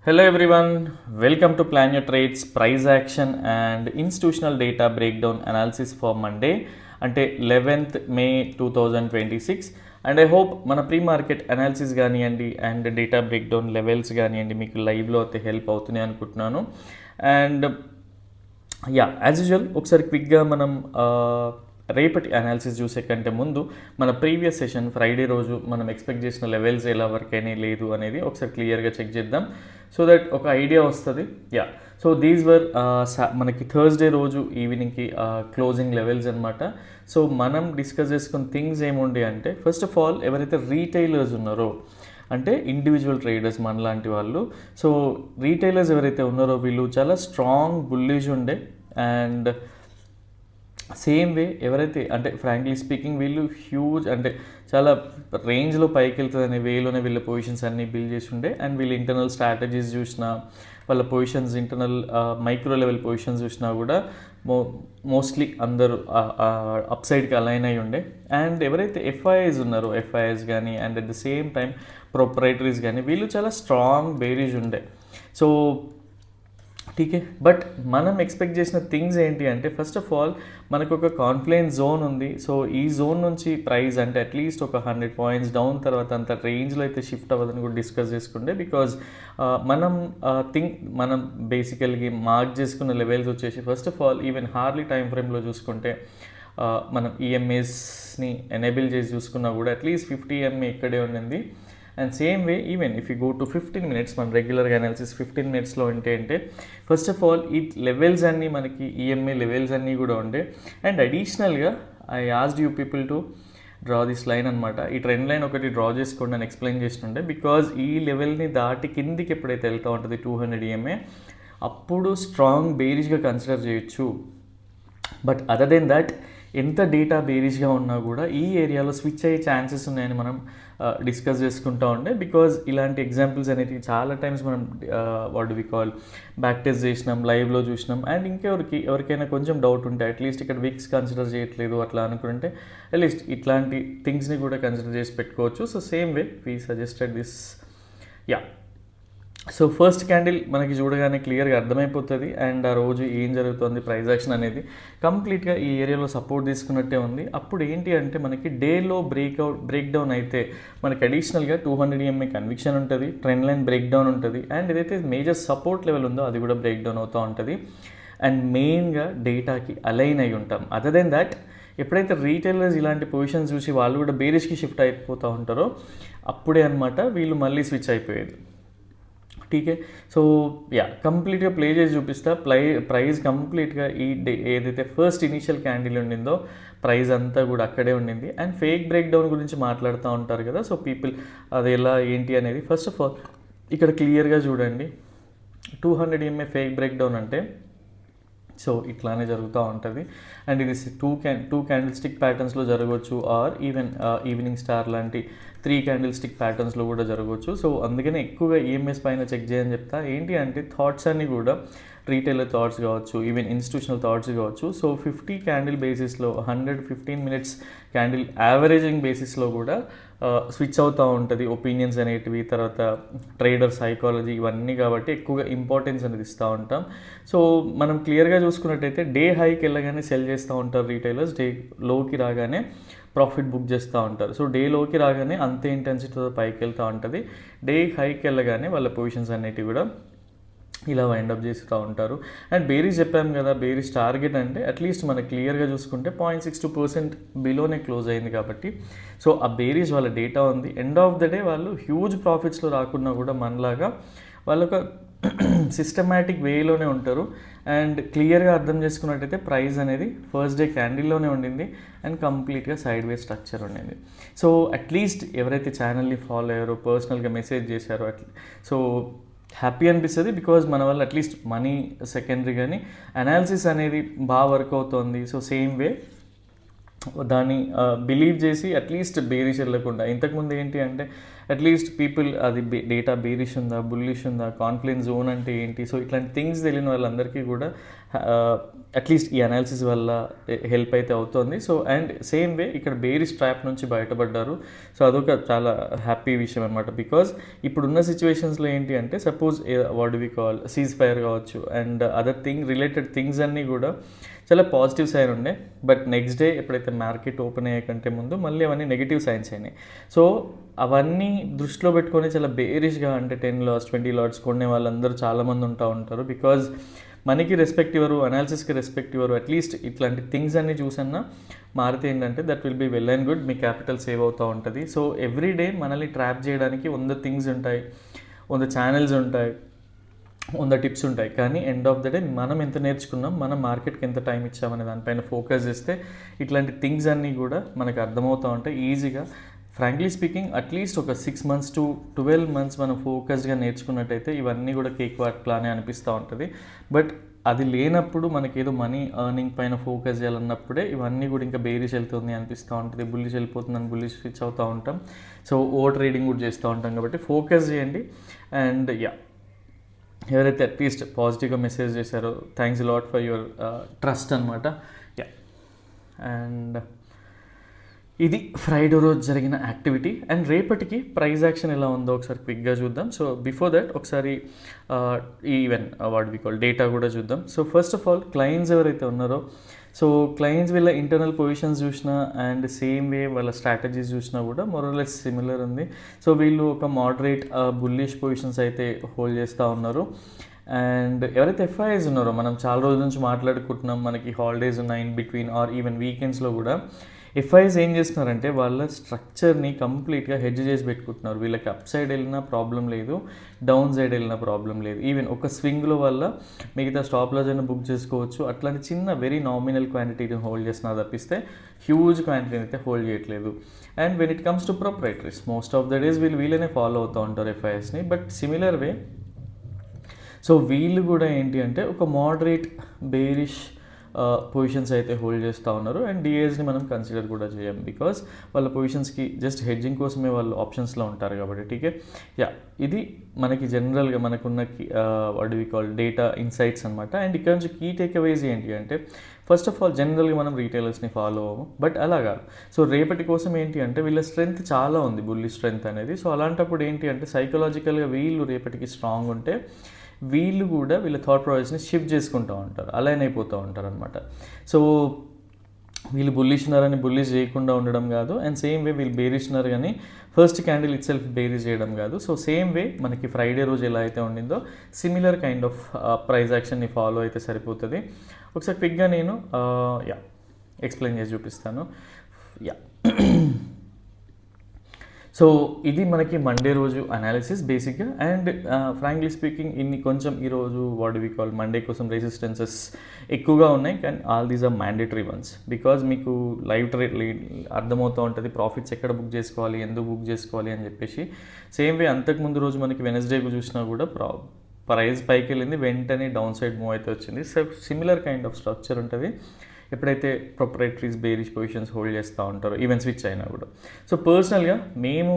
Hello everyone, welcome to Plan Your Trades Price Action and Institutional Data Breakdown Analysis for Monday అంటే 11th May 2026 and I hope మన pre market analysis కానివ్వండి and data breakdown levels కానివ్వండి మీకు లైవ్లో అయితే help అవుతున్నాయి అనుకుంటున్నాను. And as usual ఒకసారి క్విక్గా మనం రేపటి అనాలిసిస్ చూసే కంటే ముందు మన ప్రీవియస్ సెషన్ ఫ్రైడే రోజు మనం ఎక్స్పెక్ట్ చేసిన లెవెల్స్ ఎలా వర్క్ అయినాయి లేదు అనేది ఒకసారి క్లియర్గా చెక్ చేద్దాం, సో దట్ ఒక ఐడియా వస్తుంది. సో దీస్ వర్ మనకి థర్స్డే రోజు ఈవినింగ్కి క్లోజింగ్ లెవెల్స్ అనమాట. సో మనం డిస్కస్ చేసుకున్న థింగ్స్ ఏముండే అంటే, ఫస్ట్ ఆఫ్ ఆల్ ఎవరైతే రీటైలర్స్ ఉన్నారో అంటే ఇండివిజువల్ ట్రేడర్స్ మనలాంటి వాళ్ళు, సో రీటైలర్స్ ఎవరైతే ఉన్నారో వీళ్ళు చాలా స్ట్రాంగ్ బుల్లిష్ ఉండే. అండ్ సేమ్ వే ఎవరైతే అంటే ఫ్రాంక్లీ స్పీకింగ్ వీళ్ళు హ్యూజ్ అంటే చాలా రేంజ్లో పైకి వెళ్తుంది అనే వేలోనే వీళ్ళ పొజిషన్స్ అన్నీ బిల్డ్ చేసి ఉండే. అండ్ వీళ్ళ ఇంటర్నల్ స్ట్రాటజీస్ చూసినా, వాళ్ళ positions internal micro level positions చూసినా కూడా మోస్ట్లీ అందరూ అప్ సైడ్కి అలైన్ అయి ఉండే. అండ్ ఎవరైతే ఎఫ్ఐఐస్ ఉన్నారో ఎఫ్ఐఐస్ కానీ and at the same time proprietaries కానీ వీళ్ళు చాలా స్ట్రాంగ్ బేరీజ్ ఉండే. సో ఠీకే, బట్ మనం ఎక్స్పెక్ట్ చేసిన థింగ్స్ ఏంటి అంటే, ఫస్ట్ ఆఫ్ ఆల్ మనకు ఒక కాన్ఫ్లుయెన్స్ జోన్ ఉంది. సో ఈ జోన్ నుంచి ప్రైస్ అంటే అట్లీస్ట్ ఒక 100 పాయింట్స్ డౌన్ తర్వాత అంత రేంజ్లో అయితే షిఫ్ట్ అవ్వదని కూడా డిస్కస్ చేసుకుంటే, బికాజ్ మనం బేసికల్గా మార్క్ చేసుకున్న లెవెల్స్ వచ్చేసి first of all even Harley time ఫ్రేమ్లో చూసుకుంటే మనం ఈఎంఏస్ని ఎనేబుల్ చేసి చూసుకున్నా కూడా అట్లీస్ట్ 50 EMA ఇక్కడే ఉండింది. And same way even if you go to 15 minutes, మన రెగ్యులర్గా అనాలిసిస్ 15 minutesలో అంటే ఫస్ట్ ఆఫ్ ఆల్ ఈ లెవెల్స్ అన్నీ మనకి ఈఎంఏ లెవెల్స్ అన్నీ కూడా ఉండే. అండ్ అడిషనల్గా I asked you people to draw this line అనమాట. ఈ ట్రెండ్ లైన్ ఒకటి డ్రా చేసుకోండి అని ఎక్స్ప్లెయిన్ చేస్తుండే, బికాజ్ ఈ లెవెల్ని దాటి కిందికి ఎప్పుడైతే వెళ్తూ ఉంటుంది 200 EMA అప్పుడు స్ట్రాంగ్ బేరిష్గా కన్సిడర్ చేయొచ్చు. బట్ అదర్ దెన్ దట్ ఎంత డేటా బేరిష్గా ఉన్నా కూడా ఈ ఏరియాలో స్విచ్ అయ్యే ఛాన్సెస్ ఉన్నాయని మనం డిస్కస్ చేసుకుంటూ ఉండే. బికాజ్ ఇలాంటి ఎగ్జాంపుల్స్ అనేవి చాలా టైమ్స్ మనం what do we call back test చేసినాం, లైవ్లో చూసినాం. అండ్ ఎవరికైనా కొంచెం డౌట్ ఉంటే అట్లీస్ట్ ఇక్కడ విక్స్ కన్సిడర్ చేయట్లేదు అట్లా అనుకుంటే అట్లీస్ట్ ఇట్లాంటి థింగ్స్ని కూడా కన్సిడర్ చేసి పెట్టుకోవచ్చు. So same way we suggested this. So first candle మనకి చూడగానే క్లియర్గా అర్థమైపోతుంది అండ్ ఆ రోజు ఏం జరుగుతుంది ప్రైస్ యాక్షన్ అనేది కంప్లీట్గా ఈ ఏరియాలో సపోర్ట్ తీసుకున్నట్టే ఉంది. అప్పుడు ఏంటి అంటే మనకి డేలో బ్రేక్ డౌన్ అయితే మనకి అడిషనల్గా 200 EMA కన్విక్షన్ ఉంటుంది, ట్రెండ్ లైన్ బ్రేక్ డౌన్ ఉంటుంది. అండ్ ఏదైతే మేజర్ సపోర్ట్ లెవెల్ ఉందో అది కూడా బ్రేక్ డౌన్ అవుతూ ఉంటుంది. అండ్ మెయిన్గా డేటాకి అలైన్ అయి ఉంటాం. అదర్ దెన్ దాట్ ఎప్పుడైతే రీటైలర్స్ ఇలాంటి పొజిషన్స్ చూసి వాళ్ళు కూడా బేరిష్కి షిఫ్ట్ అయిపోతూ ఉంటారో అప్పుడే అనమాట వీళ్ళు మళ్ళీ స్విచ్ అయిపోయేది. ఠీకే, సో కంప్లీట్గా ప్లే చేసి చూపిస్తా. ప్రైస్ కంప్లీట్గా ఈ ఏదైతే ఫస్ట్ ఇనీషియల్ క్యాండిల్ ఉండిందో ప్రైస్ అంతా కూడా అక్కడే ఉండింది. అండ్ ఫేక్ బ్రేక్ డౌన్ గురించి మాట్లాడుతూ ఉంటారు కదా, సో పీపుల్ అది ఎలా ఏంటి అనేది ఫస్ట్ ఆఫ్ ఆల్ ఇక్కడ క్లియర్గా చూడండి. 200 EMA ఫేక్ బ్రేక్ డౌన్ అంటే సో ఇట్లానే జరుగుతూ ఉంటుంది. అండ్ ఇది టూ క్యాండిల్ స్టిక్ ప్యాటర్న్స్లో జరగవచ్చు, ఆర్ ఈవెన్ ఈవినింగ్ స్టార్ లాంటి 3 క్యాండిల్ స్టిక్ ప్యాటర్న్స్లో కూడా జరగవచ్చు. సో అందుకనే ఎక్కువగా ఈఎంఎస్ పైన చెక్ చేయని చెప్తా. ఏంటి అంటే థాట్స్ అన్నీ కూడా రీటైలర్ థాట్స్ కావచ్చు, ఈవెన్ ఇన్స్టిట్యూషనల్ థాట్స్ కావచ్చు. సో 50 క్యాండిల్ బేసిస్లో 115 minutes క్యాండిల్ యావరేజింగ్ బేసిస్లో కూడా స్విచ్ అవుతూ ఉంటుంది ఒపీనియన్స్ అనేటివి, తర్వాత ట్రేడర్ సైకాలజీ ఇవన్నీ కాబట్టి ఎక్కువగా ఇంపార్టెన్స్ అనేది ఇస్తూ ఉంటాం. సో మనం క్లియర్గా చూసుకున్నట్టయితే డే హైకి వెళ్ళగానే సెల్ చేస్తూ ఉంటారు రీటైలర్స్, డే లోకి రాగానే ప్రాఫిట్ బుక్ చేస్తూ ఉంటారు. సో డే లోకి రాగానే అంతే ఇంటెన్సిటీతో పైకి వెళ్తూ ఉంటుంది, డే హైకి వెళ్ళగానే వాళ్ళ పొజిషన్స్ అనేటివి కూడా ఇలా వైండప్ చేస్తూ ఉంటారు. అండ్ బేరీస్ చెప్పాము కదా, బేరీస్ టార్గెట్ అంటే అట్లీస్ట్ మనకు క్లియర్గా చూసుకుంటే 0.62% బిలోనే క్లోజ్ అయింది కాబట్టి సో ఆ బేరీస్ వాళ్ళ డేటా ఉంది. ఎండ్ ఆఫ్ ద డే వాళ్ళు హ్యూజ్ ప్రాఫిట్స్లో రాకున్నా కూడా మనలాగా వాళ్ళొక సిస్టమాటిక్ వేలోనే ఉంటారు. అండ్ క్లియర్గా అర్థం చేసుకున్నట్టయితే ప్రైస్ అనేది ఫస్ట్ డే క్యాండిల్లోనే ఉండింది అండ్ కంప్లీట్గా సైడ్ వే స్ట్రక్చర్ ఉండింది. సో అట్లీస్ట్ ఎవరైతే ఛానల్ని ఫాలో అయ్యారో, పర్సనల్గా మెసేజ్ చేశారో సో హ్యాపీ అనిపిస్తుంది. బికాజ్ మన వల్ల అట్లీస్ట్ మనీ సెకండరీ కానీ అనాలిసిస్ అనేది బాగా వర్క్ అవుతుంది. సో సేమ్ వే దాన్ని బిలీవ్ చేసి అట్లీస్ట్ బేరిష్ వెళ్ళకుండా, ఇంతకుముందు ఏంటి అంటే అట్లీస్ట్ పీపుల్ అది డేటా బేరిష్ ఉందా, బుల్లిష్ ఉందా, కాన్ఫ్లుయెన్స్ జోన్ అంటే ఏంటి, సో ఇట్లాంటి థింగ్స్ తెలియని వాళ్ళందరికీ కూడా అట్లీస్ట్ ఈ అనాలిసిస్ వల్ల హెల్ప్ అయితే అవుతుంది. సో అండ్ సేమ్ వే ఇక్కడ బేరిష్ ట్రాప్ నుంచి బయటపడ్డారు. సో అదొక చాలా హ్యాపీ విషయం అనమాట. బికాజ్ ఇప్పుడున్న సిచ్యువేషన్స్లో ఏంటి అంటే suppose what we call ceasefire కావచ్చు అండ్ అదర్ రిలేటెడ్ థింగ్స్ అన్నీ కూడా చాలా పాజిటివ్ సైన్ ఉండే. బట్ నెక్స్ట్ డే ఎప్పుడైతే మార్కెట్ ఓపెన్ అయ్యే కంటే ముందు మళ్ళీ అవన్నీ నెగిటివ్ సైన్స్ అయినాయి. సో అవన్నీ దృష్టిలో పెట్టుకొని చాలా బేరిష్గా అంటే 10 లాట్స్ 20 లాట్స్ కొనే వాళ్ళందరూ చాలామంది ఉంటారు. బికాజ్ మనకి రెస్పెక్ట్ ఇవ్వరు, అనాలిసిస్కి రెస్పెక్ట్ ఇవ్వరు. అట్లీస్ట్ ఇట్లాంటి థింగ్స్ అన్నీ చూసన్నా మారితే ఏంటంటే that will be well and good, మీ క్యాపిటల్ సేవ్ అవుతూ ఉంటుంది. సో ఎవ్రీ డే మనల్ని ట్రాప్ చేయడానికి 100 థింగ్స్ ఉంటాయి, 100 ఛానల్స్ ఉంటాయి, 100 టిప్స్ ఉంటాయి. కానీ ఎండ్ ఆఫ్ ద డే మనం ఎంత నేర్చుకున్నాం, మనం మార్కెట్కి ఎంత టైం ఇచ్చామనే దానిపైన ఫోకస్ చేస్తే ఇట్లాంటి థింగ్స్ అన్నీ కూడా మనకు అర్థమవుతూ ఉంటాయి ఈజీగా. ఫ్రాంక్లీ స్పీకింగ్ అట్లీస్ట్ ఒక 6 months to 12 months మనం ఫోకస్డ్గా నేర్చుకున్నట్టయితే ఇవన్నీ కూడా కేక్ వాట్లానే అనిపిస్తూ ఉంటుంది. బట్ అది లేనప్పుడు మనకి ఏదో మనీ ఎర్నింగ్ పైన ఫోకస్ చేయాలన్నప్పుడే ఇవన్నీ కూడా ఇంకా బేరిష్ వెళ్తుంది అనిపిస్తూ ఉంటుంది, బుల్లిష్ వెళ్ళిపోతుందని బుల్లిష్ స్విచ్ అవుతూ ఉంటాం. సో ఓవర్ ట్రేడింగ్ కూడా చేస్తూ ఉంటాం. కాబట్టి ఫోకస్ చేయండి. అండ్ ఎవరైతే అట్లీస్ట్ పాజిటివ్గా మెసేజ్ చేశారో thanks lot for your trust అనమాట. అండ్ ఇది ఫ్రైడే రోజు జరిగిన యాక్టివిటీ. అండ్ రేపటికి ప్రైజ్ యాక్షన్ ఎలా ఉందో ఒకసారి క్విక్గా చూద్దాం. సో బిఫోర్ దట్ ఒకసారి even what we call data కూడా చూద్దాం. So first of all clients ఎవరైతే ఉన్నారో, సో క్లయింట్స్ వీళ్ళ ఇంటర్నల్ పొజిషన్స్ చూసినా అండ్ సేమ్ వే వాళ్ళ స్ట్రాటజీస్ చూసినా కూడా మోరలెస్ సిమిలర్ ఉంది. సో వీళ్ళు ఒక మోడరేట్ బుల్లిష్ పొజిషన్స్ అయితే హోల్డ్ చేస్తూ ఉన్నారు. అండ్ ఎవరైతే ఎఫ్ఐఎస్ ఉన్నారో, మనం చాలా రోజుల నుంచి మాట్లాడుకుంటున్నాం, మనకి హాలిడేస్ ఉన్నాయి ఇన్ బిట్వీన్ ఆర్ ఈవెన్ వీకెండ్స్లో కూడా ఎఫ్ఐఎస్ ఏం చేస్తున్నారంటే వాళ్ళ స్ట్రక్చర్ని కంప్లీట్గా హెడ్జ్ చేసి పెట్టుకుంటున్నారు. వీళ్ళకి అప్ సైడ్ వెళ్ళినా ప్రాబ్లం లేదు, డౌన్ సైడ్ వెళ్ళినా ప్రాబ్లం లేదు. ఈవెన్ ఒక స్వింగ్లో వల్ల మిగతా స్టాప్ లాస్ అయినా బుక్ చేసుకోవచ్చు. అట్లాంటి చిన్న వెరీ నామినల్ క్వాంటిటీని హోల్డ్ చేస్తున్నారు తప్పిస్తే హ్యూజ్ క్వాంటిటీని అయితే హోల్డ్ చేయట్లేదు. And when it comes to proprietaries most of the days వీళ్ళనే ఫాలో అవుతూ ఉంటారు ఎఫ్ఐఎస్ని. బట్ సిమిలర్ వే సో వీళ్ళు కూడా ఏంటి అంటే ఒక మోడరేట్ బేరిష్ పొజిషన్స్ అయితే హోల్డ్ చేస్తూ ఉన్నారు. అండ్ డిఏస్ని మనం కన్సిడర్ కూడా చేయం బికాస్ వాళ్ళ పొజిషన్స్కి జస్ట్ హెడ్జింగ్ కోసమే వాళ్ళు ఆప్షన్స్లో ఉంటారు కాబట్టి. టీకే ఇది మనకి జనరల్గా మనకున్న what we call data insights అనమాట. అండ్ ఇక్కడ నుంచి కీ టేక్అవేస్ ఏంటి అంటే ఫస్ట్ ఆఫ్ ఆల్ జనరల్గా మనం రీటైలర్స్ని ఫాలో అవ్వము, బట్ అలా కాదు. సో రేపటి కోసం ఏంటి అంటే వీళ్ళ స్ట్రెంగ్త్ చాలా ఉంది, బుల్లి స్ట్రెంగ్త్ అనేది. సో అలాంటప్పుడు ఏంటి అంటే సైకలాజికల్గా వీళ్ళు రేపటికి స్ట్రాంగ్ ఉంటే వీళ్ళు కూడా వీళ్ళ థాట్ ప్రాసెస్ని షిఫ్ట్ చేసుకుంటూ ఉంటారు, అలైన్ అయిపోతూ ఉంటారు అనమాట. సో వీళ్ళు బుల్లిష్ ఉన్నారని బుల్లిష్ చేయకుండా ఉండడం కాదు. అండ్ సేమ్ వే వీళ్ళు బేరిష్ ఉన్నారు కానీ first candle it self bearish చేయడం కాదు. సో సేమ్ వే మనకి ఫ్రైడే రోజు ఎలా అయితే ఉండిందో సిమిలర్ కైండ్ ఆఫ్ ప్రైజ్ యాక్షన్ని ఫాలో అయితే సరిపోతుంది. ఒకసారి క్విక్గా నేను ఎక్స్ప్లెయిన్ చేసి చూపిస్తాను. సో ఇది మనకి మండే రోజు అనాలిసిస్ బేసిక్గా. అండ్ ఫ్రాంక్లీ స్పీకింగ్ ఇన్ని కొంచెం ఈరోజు వాట్ వి కాల్ మండే కోసం రెసిస్టెన్సెస్ ఎక్కువగా ఉన్నాయి. కానీ all these are mandatory ones because మీకు లైవ్ ట్రేడ్ అర్థమవుతూ ఉంటుంది ప్రాఫిట్స్ ఎక్కడ బుక్ చేసుకోవాలి, ఎందుకు బుక్ చేసుకోవాలి అని చెప్పేసి. సేమ్ వే అంతకుముందు రోజు మనకి వెనస్డేకు చూసినా కూడా ప్రైస్ పైకి వెళ్ళింది, వెంటనే డౌన్ సైడ్ మూవ్ అయితే వచ్చింది. So similar kind of structure ఉంటుంది ఎప్పుడైతే ప్రొప్రైటరీస్ బేరిష్ పొజిషన్స్ హోల్డ్ చేస్తూ ఉంటారో ఈవెన్ స్విచ్ అయినా కూడా. సో పర్సనల్గా మేము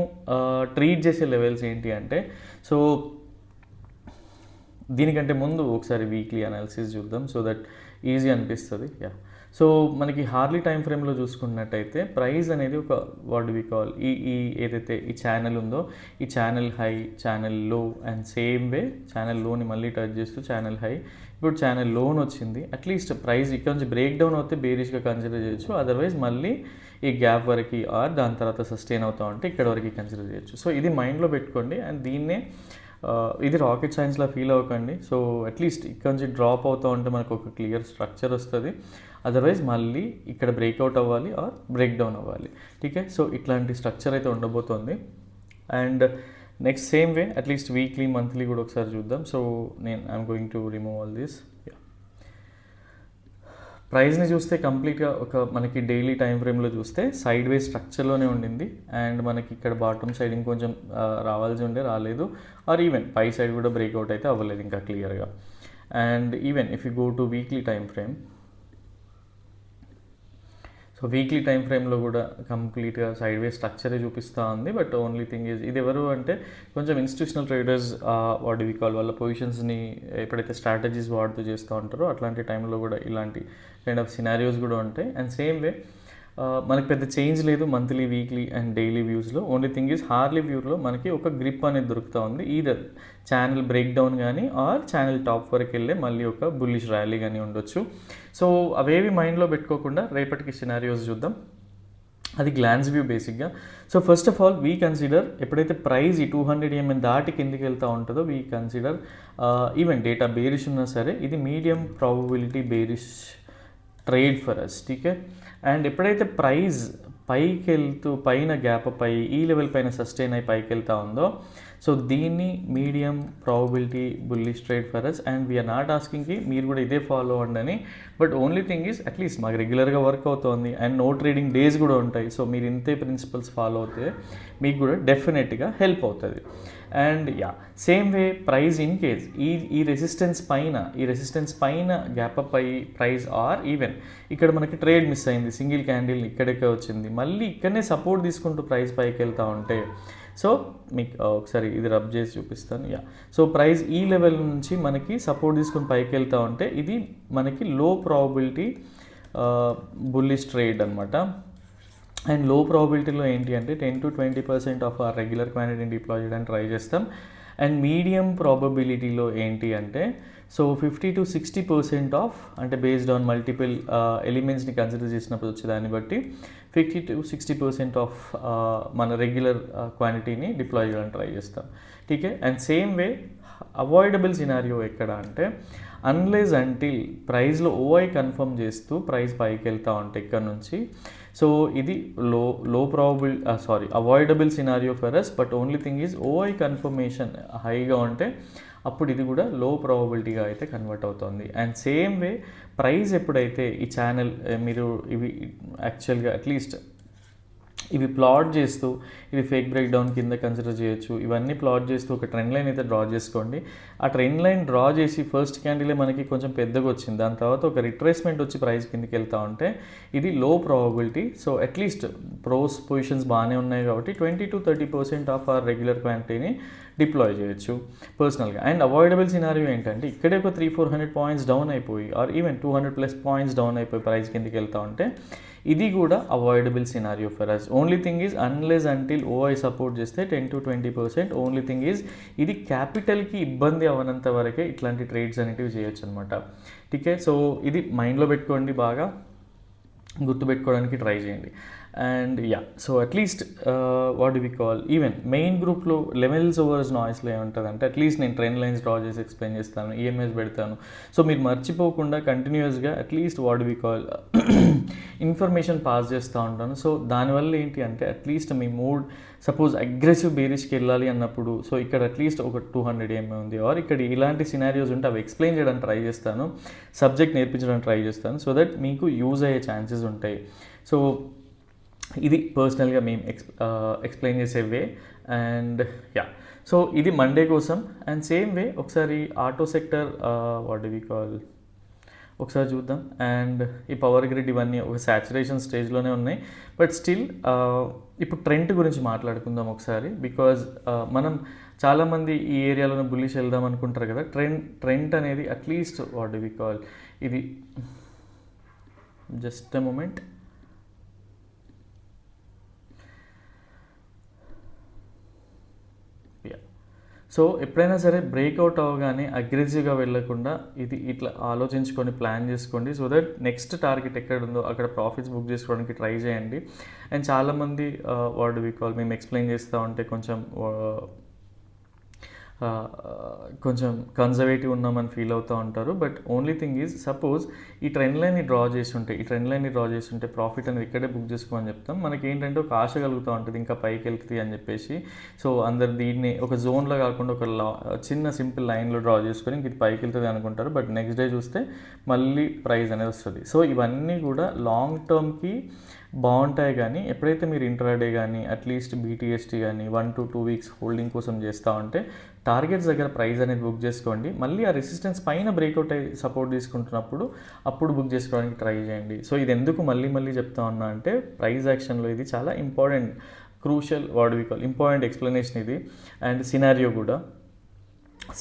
ట్రీట్ చేసే లెవెల్స్ ఏంటి అంటే, సో దీనికంటే ముందు ఒకసారి వీక్లీ అనాలిసిస్ చూద్దాం సో దట్ ఈజీ అనిపిస్తుంది. సో మనకి హార్లీ టైం ఫ్రేమ్లో చూసుకున్నట్టయితే ప్రైస్ అనేది ఒక వాట్ వి కాల్ ఈ ఏదైతే ఈ ఛానల్ ఉందో ఈ ఛానల్ హై, ఛానల్ లో అండ్ సేమ్ వే ఛానల్ లోని మళ్ళీ టచ్ చేస్తూ ఛానల్ హై, ఇప్పుడు ఛానల్ లోన్ వచ్చింది. అట్లీస్ట్ ప్రైస్ ఇక్కడ నుంచి బ్రేక్ డౌన్ అవుతే బేరిష్గా కన్సిడర్ చేయొచ్చు, అదర్వైజ్ మళ్ళీ ఈ గ్యాప్ వరకు ఆర్ దాని తర్వాత సస్టైన్ అవుతా ఉంటే ఇక్కడ వరకు కన్సిడర్ చేయొచ్చు. సో ఇది మైండ్లో పెట్టుకోండి. అండ్ దీన్నే ఇది రాకెట్ సైన్స్లా ఫీల్ అవ్వకండి. సో అట్లీస్ట్ ఇక్కడ నుంచి డ్రాప్ అవుతూ ఉంటే మనకు ఒక క్లియర్ స్ట్రక్చర్ వస్తుంది, అదర్వైజ్ మళ్ళీ ఇక్కడ బ్రేక్అవుట్ అవ్వాలి ఆర్ బ్రేక్ డౌన్ అవ్వాలి. ఠీకే, సో ఇట్లాంటి స్ట్రక్చర్ అయితే ఉండబోతోంది. And next same way at least weekly monthly కూడా ఒకసారి చూద్దాం. So I'm going to remove all this. ప్రైస్ని చూస్తే కంప్లీట్గా ఒక మనకి డైలీ టైం ఫ్రేమ్లో చూస్తే సైడ్ వే స్ట్రక్చర్లోనే ఉండింది. అండ్ మనకి ఇక్కడ బాటమ్ సైడ్ ఇంకొంచెం రావాల్సి ఉండే రాలేదు, ఆర్ ఈవెన్ పై సైడ్ కూడా బ్రేక్అవుట్ అయితే అవ్వలేదు ఇంకా క్లియర్గా. And even if you go two weekly time frame, so weekly time ఫ్రేమ్లో కూడా కంప్లీట్గా సైడ్ వే స్ట్రక్చరే చూపిస్తూ ఉంది. బట్ ఓన్లీ థింగ్ ఈజ్ ఇది ఎవరు అంటే కొంచెం institutional traders what we call వాళ్ళ పొజిషన్స్ని ఎప్పుడైతే స్ట్రాటజీస్ వాడుతూ చేస్తూ ఉంటారో అట్లాంటి టైంలో కూడా ఇలాంటి కైండ్ ఆఫ్ సినారియోస్ కూడా ఉంటాయి. అండ్ సేమ్ వే మనకి పెద్ద చేంజ్ లేదు మంత్లీ, వీక్లీ అండ్ డైలీ వ్యూస్లో. ఓన్లీ థింగ్ ఈజ్ హార్లీ వ్యూలో మనకి ఒక గ్రిప్ అనేది దొరుకుతూ ఉంది. ఈదర్ ఛానల్ బ్రేక్ డౌన్ కానీ ఆర్ ఛానల్ టాప్ వరకు వెళ్ళే మళ్ళీ ఒక బుల్లిష్ ర్యాలీ కానీ ఉండొచ్చు. సో అవేవి మైండ్లో పెట్టుకోకుండా రేపటికి సినారియోస్ చూద్దాం. అది గ్లాన్స్ వ్యూ బేసిక్గా. So first of all we consider ఎప్పుడైతే ప్రైస్ ఈ 200 EMA దాటి కిందికి వెళ్తూ ఉంటుందో we consider even data bearish ఉన్నా సరే ఇది medium probability bearish trade for us. ఠీకే. అండ్ ఎప్పుడైతే ప్రైస్ పైకి వెళ్తూ పైన గ్యాప్ పై ఈ లెవెల్ పైన సస్టైన్ అయి పైకి వెళ్తూ ఉందో సో దీన్ని medium probability bullish trade for us. And we are not ఆస్కింగ్కి మీరు కూడా ఇదే ఫాలో అవ్వండి అని. But only thing is at least మాకు రెగ్యులర్గా వర్క్ అవుతుంది అండ్ నో ట్రేడింగ్ డేస్ కూడా ఉంటాయి. సో మీరు ఇంతే ప్రిన్సిపల్స్ ఫాలో అవుతే మీకు కూడా డెఫినెట్గా హెల్ప్ అవుతుంది. And yeah same way price in case ఈ రెసిస్టెన్స్ పైన గ్యాప్ అప్ అయ్యి ప్రైస్ ఆర్ ఈవెన్ ఇక్కడ మనకి ట్రేడ్ మిస్ అయింది, సింగిల్ క్యాండిల్ ఇక్కడికే వచ్చింది, మళ్ళీ ఇక్కడనే సపోర్ట్ తీసుకుంటూ ప్రైస్ పైకి వెళ్తూ ఉంటే సో మీకు ఒకసారి ఇది రబ్ చేసి చూపిస్తాను. యా సో ప్రైస్ ఈ లెవెల్ నుంచి మనకి సపోర్ట్ తీసుకుని పైకి వెళ్తూ ఉంటే ఇది మనకి లో ప్రాబబిలిటీ బుల్లిష్ ట్రేడ్ అనమాట. అండ్ లో ప్రాబిలిటీలో ఏంటి అంటే 10 to 20% ఆఫ్ ఆ రెగ్యులర్ క్వాంటిటీని డిప్లాయ్ చేయడానికి ట్రై చేస్తాం. అండ్ మీడియం ప్రాబబిలిటీలో ఏంటి అంటే సో 50 to 60% ఆఫ్ అంటే బేస్డ్ ఆన్ మల్టిపుల్ ఎలిమెంట్స్ని కన్సిడర్ చేసినప్పుడు వచ్చేదాన్ని బట్టి 50 to 60% ఆఫ్ మన రెగ్యులర్ క్వాంటిటీని డిప్లాయ్ చేయడానికి ట్రై చేస్తాం. ఠీకే. And same way avoidable scenario ఎక్కడ అంటే అన్లెస్ అంటిల్ ప్రైస్లో ఓఐ కన్ఫర్మ్ చేస్తూ ప్రైస్ పైకి వెళ్తూ ఉంటే ఇక్కడ నుంచి సో ఇది avoidable scenario for us. But only thing is OI confirmation హైగా ఉంటే అప్పుడు ఇది కూడా లో ప్రాబబిలిటీగా అయితే కన్వర్ట్ అవుతుంది. అండ్ సేమ్ వే ప్రైస్ ఎప్పుడైతే ఈ ఛానల్ మీరు ఇవి యాక్చువల్గా అట్లీస్ట్ ఇవి ప్లాట్ చేస్తూ ఇది ఫేక్ బ్రేక్ డౌన్ కింద కన్సిడర్ చేయొచ్చు. ఇవన్నీ ప్లాట్ చేస్తూ ఒక ట్రెండ్ లైన్ అయితే డ్రా చేసుకోండి. ఆ ట్రెండ్ లైన్ డ్రా చేసి ఫస్ట్ క్యాండిలే మనకి కొంచెం పెద్దగా వచ్చింది, దాని తర్వాత ఒక రిట్రేస్మెంట్ వచ్చి ప్రైస్ కిందకి వెళ్తూ ఉంటే ఇది low probability. So at least pros positions బాగానే ఉన్నాయి కాబట్టి 20 to 30% ఆఫ్ ఆ రెగ్యులర్ క్వాంటిటీని డిప్లాయ్ చేయొచ్చు పర్సనల్గా. అండ్ అవాయిడబుల్ సినారియో ఏంటంటే ఇక్కడే ఒక 300-400 పాయింట్స్ డౌన్ అయిపోయి ఆర్ ఈవెన్ 200+ పాయింట్స్ డౌన్ అయిపోయి ప్రైస్ కిందకి వెళ్తూ ఉంటే ఇది కూడా avoidable scenario for us. Only thing is unless until OI support చేస్తే 10 to 20%. ఓన్లీ థింగ్ ఈజ్ ఇది క్యాపిటల్కి ఇబ్బంది అవనంత వరకే ఇట్లాంటి ట్రేడ్స్ అనేటివి చేయొచ్చు అనమాట. ఠీకే. సో ఇది మైండ్లో పెట్టుకోండి, బాగా గుర్తుపెట్టుకోవడానికి ట్రై చేయండి. And yeah so at least what do we call even main గ్రూప్లో లెవెల్స్ ఓవర్స్ నాయిస్లో ఏముంటుంది అంటే అట్లీస్ట్ నేను ట్రెండ్ లైన్స్ డ్రా చేసి ఎక్స్ప్లెయిన్ చేస్తాను, ఈఎంఐస్ పెడతాను. సో మీరు మర్చిపోకుండా కంటిన్యూస్గా at least what do we call information pass చేస్తూ ఉంటాను. సో దానివల్ల ఏంటి అంటే అట్లీస్ట్ మీ మూడ్ సపోజ్ అగ్రెసివ్ బేరిష్కి వెళ్ళాలి అన్నప్పుడు సో ఇక్కడ అట్లీస్ట్ ఒక 200 EMA ఉంది ఆర్ ఇక్కడ ఇలాంటి సినారియోస్ ఉంటే అవి ఎక్స్ప్లెయిన్ చేయడానికి ట్రై చేస్తాను, సబ్జెక్ట్ నేర్పించడానికి ట్రై చేస్తాను సో దట్ మీకు యూజ్ అయ్యే ఛాన్సెస్ ఉంటాయి. సో ఇది పర్సనల్గా మేము ఎక్స్ప్లెయిన్ చేసే వే. అండ్ యా సో ఇది మండే కోసం. అండ్ సేమ్ వే ఒకసారి auto sector what do we call ఒకసారి చూద్దాం. అండ్ ఈ పవర్ గ్రిడ్ ఇవన్నీ ఒక సాచురేషన్ స్టేజ్లోనే ఉన్నాయి. బట్ స్టిల్ ఇప్పుడు ట్రెండ్ గురించి మాట్లాడుకుందాం ఒకసారి. బికాజ్ మనం చాలామంది ఈ ఏరియాలోనే బుల్లిష్ వెళ్దాం అనుకుంటారు కదా. ట్రెండ్ అనేది at least what do we call ఇది జస్ట్ ఎ మూమెంట్. సో ఎప్పుడైనా సరే బ్రేక్అవుట్ అవ్వగానే అగ్రెసివ్గా వెళ్ళకుండా ఇది ఇట్లా ఆలోచించుకొని ప్లాన్ చేసుకోండి సో దట్ నెక్స్ట్ టార్గెట్ ఎక్కడ ఉందో అక్కడ ప్రాఫిట్స్ బుక్ చేసుకోవడానికి ట్రై చేయండి. అండ్ చాలామంది వాట్ డు వి కాల్ మేము ఎక్స్ప్లెయిన్ చేస్తూ ఉంటే కొంచెం కన్జర్వేటివ్ ఉన్నామని ఫీల్ అవుతూ ఉంటారు. But only thing is suppose ఈ ట్రెండ్ లైన్ని డ్రా చేస్తుంటే ప్రాఫిట్ అనేది ఇక్కడే బుక్ చేసుకోమని చెప్తాం. మనకి ఏంటంటే ఒక ఆశ కలుగుతూ ఉంటుంది ఇంకా పైకి వెళ్తుంది అని చెప్పేసి. సో అందరు దీన్ని ఒక జోన్లో కాకుండా ఒక చిన్న సింపుల్ లైన్లో డ్రా చేసుకొని ఇంక ఇది పైకి వెళ్తుంది అనుకుంటారు. బట్ నెక్స్ట్ డే చూస్తే మళ్ళీ ప్రైస్ అనేది వస్తుంది. సో ఇవన్నీ కూడా లాంగ్ టర్మ్కి బాగుంటాయి. కానీ ఎప్పుడైతే మీరు ఇంట్రాడే కానీ అట్లీస్ట్ BTST కానీ 1 to 2 వీక్స్ హోల్డింగ్ కోసం చేస్తూ ఉంటే టార్గెట్స్ దగ్గర ప్రైస్ అనేది బుక్ చేసుకోండి. మళ్ళీ ఆ రెసిస్టెన్స్ పైన బ్రేక్అవుట్ అయ్యి సపోర్ట్ తీసుకుంటున్నప్పుడు అప్పుడు బుక్ చేసుకోవడానికి ట్రై చేయండి. సో ఇది ఎందుకు మళ్ళీ మళ్ళీ చెప్తా ఉన్నా అంటే ప్రైస్ యాక్షన్లో ఇది చాలా important, crucial, what we call important explanation ఇది. అండ్ సినారియో కూడా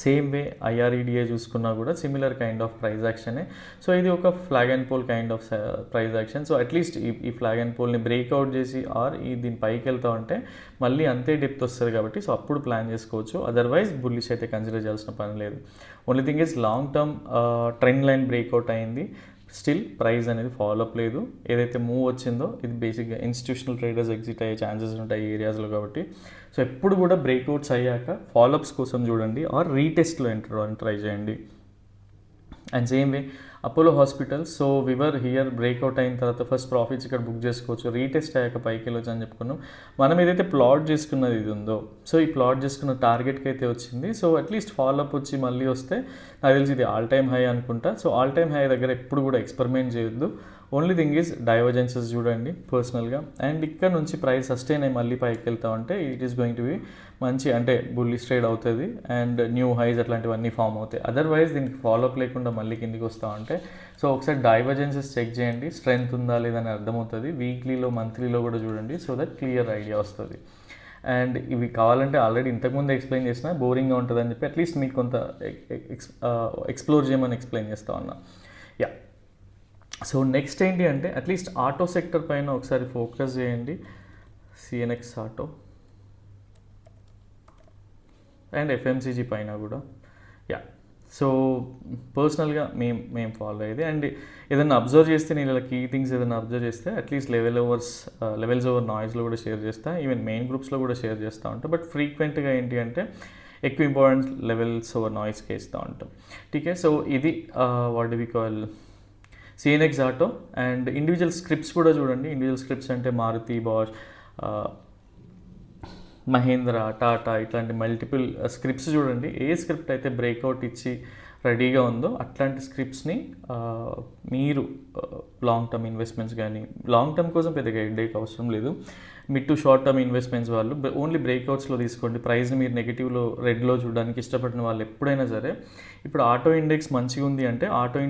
సేమ్ వే IREDA చూసుకున్నా కూడా సిమిలర్ కైండ్ ఆఫ్ ప్రైజ్ యాక్షనే. సో ఇది ఒక flag and pole kind of price action. So at least ఈ ఫ్లాగ్ అండ్ పోల్ని బ్రేక్అవుట్ చేసి దీని పైకి వెళ్తా ఉంటే మళ్ళీ అంతే డెప్త్ వస్తుంది కాబట్టి సో అప్పుడు ప్లాన్ చేసుకోవచ్చు. అదర్వైజ్ బుల్లిష్ అయితే కన్సిడర్ చేయాల్సిన పని లేదు. Only thing is long term trend line breakout అయింది, స్టిల్ ప్రైస్ అనేది ఫాలోఅప్ లేదు. ఏదైతే మూవ్ వచ్చిందో ఇది బేసిక్గా ఇన్స్టిట్యూషనల్ ట్రేడర్స్ ఎగ్జిట్ అయ్యే ఛాన్సెస్ ఉంటాయి ఈ ఏరియాస్లో కాబట్టి సో ఎప్పుడు కూడా బ్రేక్అవుట్స్ అయ్యాక ఫాలోఅప్స్ కోసం చూడండి ఆర్ రీటెస్ట్లో ఎంటర్ అవ్వడానికి ట్రై చేయండి. And same way Apollo Hospitals, so wherever here breakout అయిన తర్వాత ఫస్ట్ ప్రాఫిట్స్ ఇక్కడ బుక్ చేసుకోవచ్చు, రీటెస్ట్ అయ్యాక పైకి వెళ్ళొచ్చు అని చెప్పుకున్నాం. మనం ఏదైతే ప్లాట్ చేసుకున్నది ఇది ఉందో సో ఈ ప్లాట్ చేసుకున్న టార్గెట్కి అయితే వచ్చింది. సో అట్లీస్ట్ ఫాలోఅప్ వచ్చి మళ్ళీ వస్తే నాకు తెలిసి ఇది ఆల్ టైమ్ హై అనుకుంటా. సో ఆల్ టైమ్ హై దగ్గర ఎప్పుడు కూడా ఎక్స్పెరిమెంట్ చేయొద్దు. ఓన్లీ థింగ్ ఈజ్ డైవర్జెన్సెస్ చూడండి పర్సనల్గా. అండ్ ఇక్కడ నుంచి ప్రైస్ సస్టైన్ అయ్యి మళ్ళీ పైకి వెళ్తా ఉంటే it is going to be మంచి అంటే బుల్లిష్ ట్రేడ్ అవుతుంది అండ్ న్యూ హైస్ అట్లాంటివన్నీ ఫామ్ అవుతాయి. అదర్వైజ్ దీనికి ఫాలోఅప్ లేకుండా మళ్ళీ కిందికి వస్తూ ఉంటే సో ఒకసారి డైవర్జెన్సెస్ చెక్ చేయండి, స్ట్రెంగ్త్ ఉందా లేదని అర్థమవుతుంది. వీక్లీలో మంత్లీలో కూడా చూడండి సో దట్ క్లియర్ ఐడియా వస్తుంది. అండ్ ఇవి కావాలంటే ఆల్రెడీ ఇంతకుముందు ఎక్స్ప్లెయిన్ చేసిన బోరింగ్గా ఉంటుందని చెప్పి అట్లీస్ట్ మీకు కొంత ఎక్స్ప్లోర్ చేయమని ఎక్స్ప్లెయిన్ చేస్తా ఉన్నా. యా, సో నెక్స్ట్ ఏంటి అంటే అట్లీస్ట్ ఆటో సెక్టర్ పైన ఒకసారి ఫోకస్ చేయండి. CNX ఆటో అండ్ FMCG పైన కూడా. యా, సో పర్సనల్గా మేము ఫాలో అయ్యేది. అండ్ ఏదైనా అబ్జర్వ్ చేస్తే నేను ఇలా కీ థింగ్స్ ఏదైనా అబ్జర్వ్ చేస్తే అట్లీస్ట్ లెవెల్స్ ఓవర్ నాయిస్లో కూడా షేర్ చేస్తా, ఈవెన్ మెయిన్ గ్రూప్స్లో కూడా షేర్ చేస్తూ ఉంటాం. బట్ ఫ్రీక్వెంట్గా ఏంటి అంటే ఎక్కువ ఇంపార్టెంట్ లెవెల్స్ ఓవర్ నాయిస్కి వేస్తూ ఉంటాం. టీకే, సో ఇది what do we call CNX auto. And individual scripts కూడా చూడండి. ఇండివిజువల్ స్క్రిప్ట్స్ అంటే మారుతి, బాష్, మహేంద్ర, టాటా ఇట్లాంటి మల్టిపుల్ స్క్రిప్ట్స్ చూడండి. ఏ స్క్రిప్ట్ అయితే బ్రేక్అవుట్ ఇచ్చి రెడీగా ఉందో అట్లాంటి స్క్రిప్ట్స్ని మీరు లాంగ్ టర్మ్ ఇన్వెస్ట్మెంట్స్ కానీ, లాంగ్ టర్మ్ కోసం పెద్దగా హెడ్ఏక్ అవసరం లేదు, mid to short term investments వాళ్ళు ఓన్లీ బ్రేక్అవుట్స్లో తీసుకోండి. ప్రైస్ని మీరు నెగిటివ్లో రెడ్లో చూడడానికి ఇష్టపడిన వాళ్ళు ఎప్పుడైనా సరే ఇప్పుడు ఆటో ఇండెక్స్ మంచిగా ఉంది అంటే ఆటో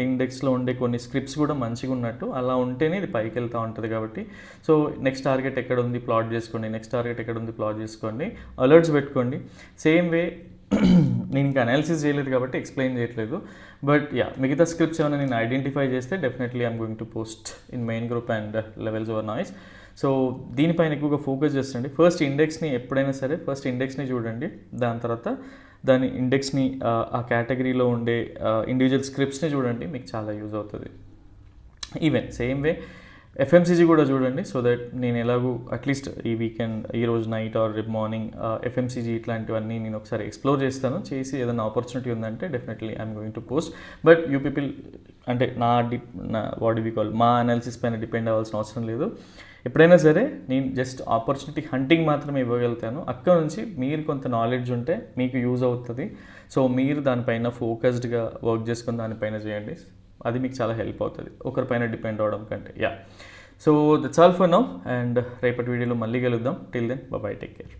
ఇండెక్స్లో ఉండే కొన్ని స్క్రిప్ట్స్ కూడా మంచిగా ఉన్నట్టు, అలా ఉంటేనే ఇది పైకి వెళ్తూ ఉంటుంది. కాబట్టి సో నెక్స్ట్ టార్గెట్ ఎక్కడ ఉంది ప్లాట్ చేసుకోండి, నెక్స్ట్ టార్గెట్ ఎక్కడ ఉంది ప్లాట్ చేసుకోండి, అలర్ట్స్ పెట్టుకోండి. సేమ్ వే నేను ఇంకా అనాలిసిస్ చేయలేదు కాబట్టి ఎక్స్ప్లెయిన్ చేయట్లేదు. బట్ యా, మిగతా స్క్రిప్ట్స్ ఏమైనా నేను ఐడెంటిఫై చేస్తే definitely I'm going to post in main group and levels over noise. So దీనిపైన ఎక్కువగా ఫోకస్ చేస్తుంది. ఫస్ట్ ఇండెక్స్ని ఎప్పుడైనా సరే ఫస్ట్ ఇండెక్స్ని చూడండి, దాని తర్వాత దాని ఇండెక్స్ని ఆ కేటగిరీలో ఉండే ఇండివిజువల్ స్క్రిప్ట్స్ని చూడండి, మీకు చాలా యూజ్ అవుతుంది. ఈవెన్ సేమ్ వే FMCG కూడా చూడండి. సో దట్ నేను ఎలాగూ అట్లీస్ట్ ఈ వీకెండ్, ఈరోజు నైట్ ఆర్ రేపు మార్నింగ్ FMCG ఇట్లాంటివన్నీ నేను ఒకసారి ఎక్స్ప్లోర్ చేసి ఏదైనా ఆపర్చునిటీ ఉందంటే definitely I'm going to post. But you people అంటే నా వాట్ డు వి కాల్ మా అనాలిసిస్ పైన డిపెండ్ అవ్వాల్సిన అవసరం లేదు. ఎప్పుడైనా సరే నేను జస్ట్ ఆపర్చునిటీ హంటింగ్ మాత్రమే ఇవ్వగలుగుతాను. అక్కడ నుంచి మీరు కొంత నాలెడ్జ్ ఉంటే మీకు యూజ్ అవుతుంది. సో మీరు దానిపైన ఫోకస్డ్గా వర్క్ చేసుకుని దానిపైన చేయండి, అది మీకు చాలా హెల్ప్ అవుతుంది ఒకరిపైన డిపెండ్ అవ్వడం కంటే. Yeah, so that's all for now. And రేపటి వీడియోలో మళ్ళీ కలుద్దాం. Till then bye, take care.